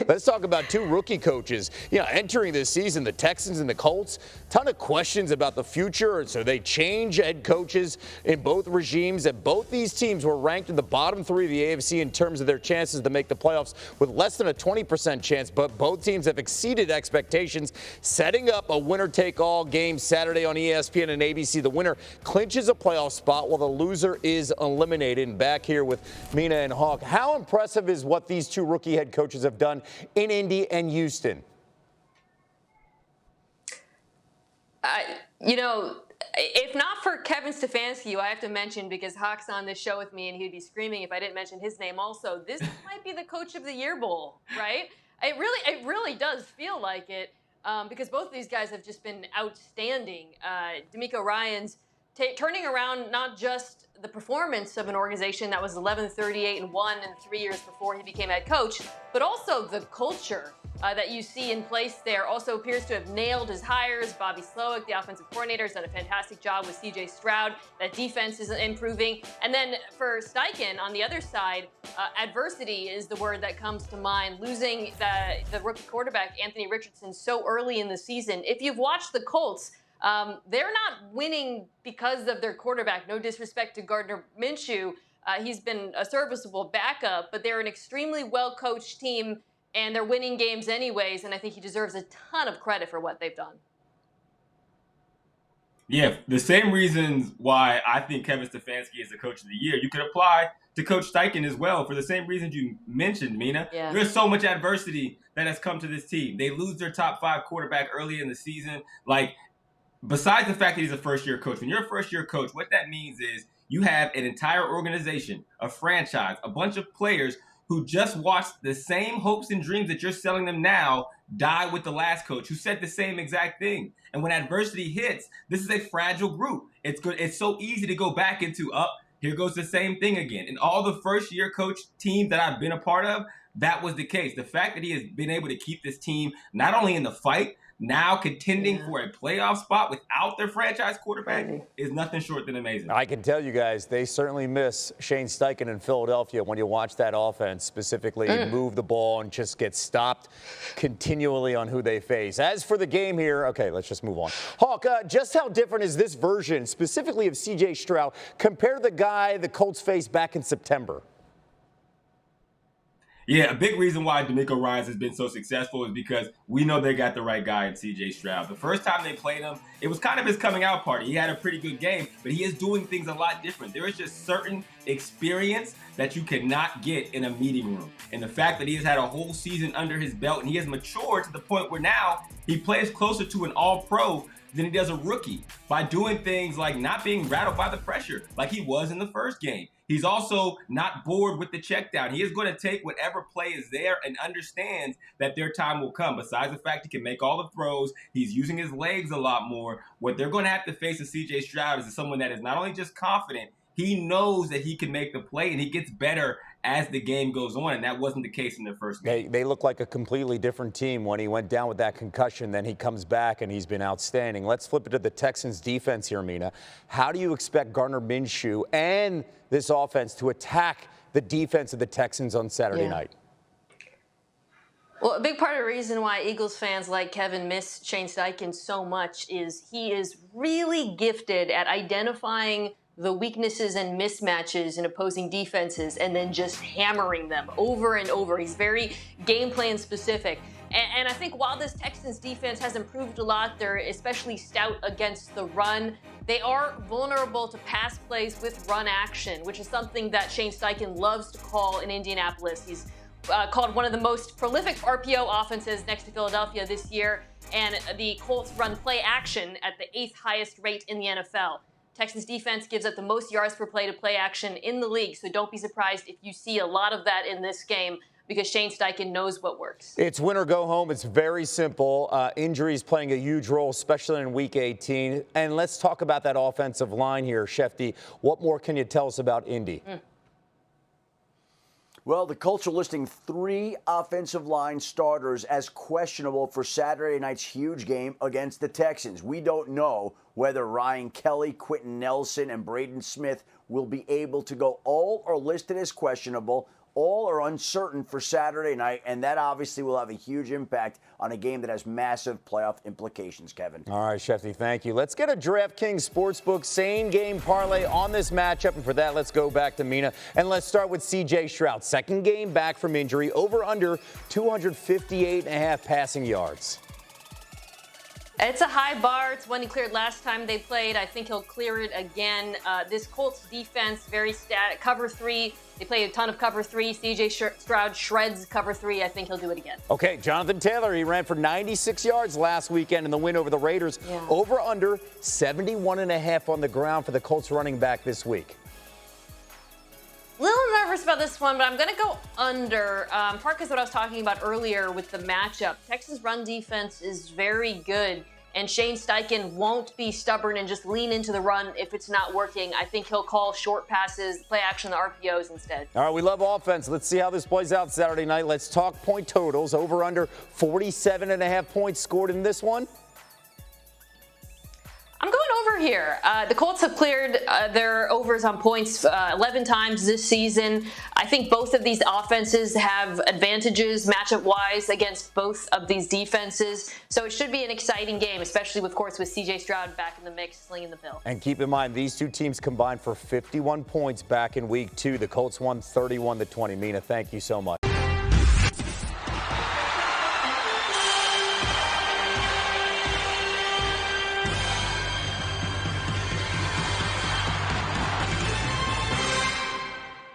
Let's talk about two rookie coaches. Entering this season, the Texans and the Colts, ton of questions about the future. So they change head coaches in both regimes, and both these teams were ranked in the bottom three of the AFC in terms of their chances to make the playoffs with less than a 20% chance. But both teams have exceeded expectations, setting up a winner-take-all game Saturday on ESPN and ABC. The winner clinches a playoff spot while the loser is eliminated. And back here with Mina and Hawk, how impressive is what these two rookie head coaches have done in Indy and Houston? If not for Kevin Stefanski, who I have to mention because Hawk's on this show with me and he'd be screaming if I didn't mention his name also, this might be the Coach of the Year Bowl, right? It really does feel like it because both of these guys have just been outstanding. D'Amico Ryans turning around not just the performance of an organization that was 11-38-1 in 3 years before he became head coach, but also the culture that you see in place there. Also appears to have nailed his hires. Bobby Slowick, the offensive coordinator, has done a fantastic job with C.J. Stroud. That defense is improving. And then for Steichen, on the other side, adversity is the word that comes to mind. Losing the rookie quarterback, Anthony Richardson, so early in the season. If you've watched the Colts, they're not winning because of their quarterback. No disrespect to Gardner Minshew. He's been a serviceable backup, but they're an extremely well-coached team, and they're winning games anyways, and I think he deserves a ton of credit for what they've done. Yeah, the same reasons why I think Kevin Stefanski is the Coach of the Year, you could apply to Coach Steichen as well for the same reasons you mentioned, Mina. Yeah. There's so much adversity that has come to this team. They lose their top 5 quarterback early in the season. Besides the fact that he's a first-year coach, when you're a first-year coach, what that means is you have an entire organization, a franchise, a bunch of players who just watched the same hopes and dreams that you're selling them now die with the last coach who said the same exact thing. And when adversity hits, this is a fragile group. It's good. It's so easy to go back into, here goes the same thing again. And all the first-year coach teams that I've been a part of, that was the case. The fact that he has been able to keep this team not only in the fight, now contending for a playoff spot without their franchise quarterback is nothing short than amazing. I can tell you guys, they certainly miss Shane Steichen in Philadelphia when you watch that offense specifically move the ball and just get stopped continually on who they face. As for the game here, okay, let's just move on. Hawk, just how different is this version specifically of C.J. Stroud compared to the guy the Colts faced back in September? Yeah, a big reason why D'Amico Ryans has been so successful is because we know they got the right guy in C.J. Stroud. The first time they played him, it was kind of his coming out party. He had a pretty good game, but he is doing things a lot different. There is just certain experience that you cannot get in a meeting room. And the fact that he has had a whole season under his belt and he has matured to the point where now he plays closer to an all-pro than he does a rookie by doing things like not being rattled by the pressure like he was in the first game. He's also not bored with the check down. He is going to take whatever play is there and understands that their time will come. Besides the fact he can make all the throws, he's using his legs a lot more. What they're going to have to face in C.J. Stroud is someone that is not only just confident, he knows that he can make the play, and he gets better as the game goes on, and that wasn't the case in their first game. They look like a completely different team when he went down with that concussion. Then he comes back, and he's been outstanding. Let's flip it to the Texans' defense here, Mina. How do you expect Gardner Minshew and this offense to attack the defense of the Texans on Saturday night? Well, a big part of the reason why Eagles fans like Kevin miss Shane Steichen so much is he is really gifted at identifying the weaknesses and mismatches in opposing defenses and then just hammering them over and over. He's very game plan specific. And I think while this Texans defense has improved a lot, they're especially stout against the run. They are vulnerable to pass plays with run action, which is something that Shane Steichen loves to call in Indianapolis. He's called one of the most prolific RPO offenses next to Philadelphia this year, and the Colts run play action at the 8th highest rate in the NFL. Texans defense gives up the most yards per play to play action in the league, so don't be surprised if you see a lot of that in this game because Shane Steichen knows what works. It's win or go home. It's very simple. Injuries playing a huge role, especially in Week 18. And let's talk about that offensive line here, Shefty. What more can you tell us about Indy? Well, the Colts are listing 3 offensive line starters as questionable for Saturday night's huge game against the Texans. We don't know whether Ryan Kelly, Quentin Nelson, and Braden Smith will be able to go. All are listed as questionable. All are uncertain for Saturday night, and that obviously will have a huge impact on a game that has massive playoff implications, Kevin. All right, Shefty, thank you. Let's get a DraftKings Sportsbook same-game parlay on this matchup. And for that, let's go back to Mina. And let's start with C.J. Stroud. Second game back from injury, over under 258.5 passing yards. It's a high bar. It's one he cleared last time they played. I think he'll clear it again. This Colts defense, very static. Cover 3. They play a ton of cover 3. C.J. Stroud shreds cover 3. I think he'll do it again. Okay, Jonathan Taylor, he ran for 96 yards last weekend in the win over the Raiders. Yeah. Over under 71.5 on the ground for the Colts running back this week. A little nervous about this one, but I'm going to go under. Part because what I was talking about earlier with the matchup. Texas' run defense is very good, and Shane Steichen won't be stubborn and just lean into the run if it's not working. I think he'll call short passes, play action, the RPOs instead. All right, we love offense. Let's see how this plays out Saturday night. Let's talk point totals. Over under 47.5 points scored in this one. I'm going over here. The Colts have cleared their overs on points 11 times this season. I think both of these offenses have advantages matchup-wise against both of these defenses. So it should be an exciting game, especially, of course, with C.J. Stroud back in the mix, slinging the pill. And keep in mind, these two teams combined for 51 points back in week 2. The Colts won 31-20. Mina, thank you so much.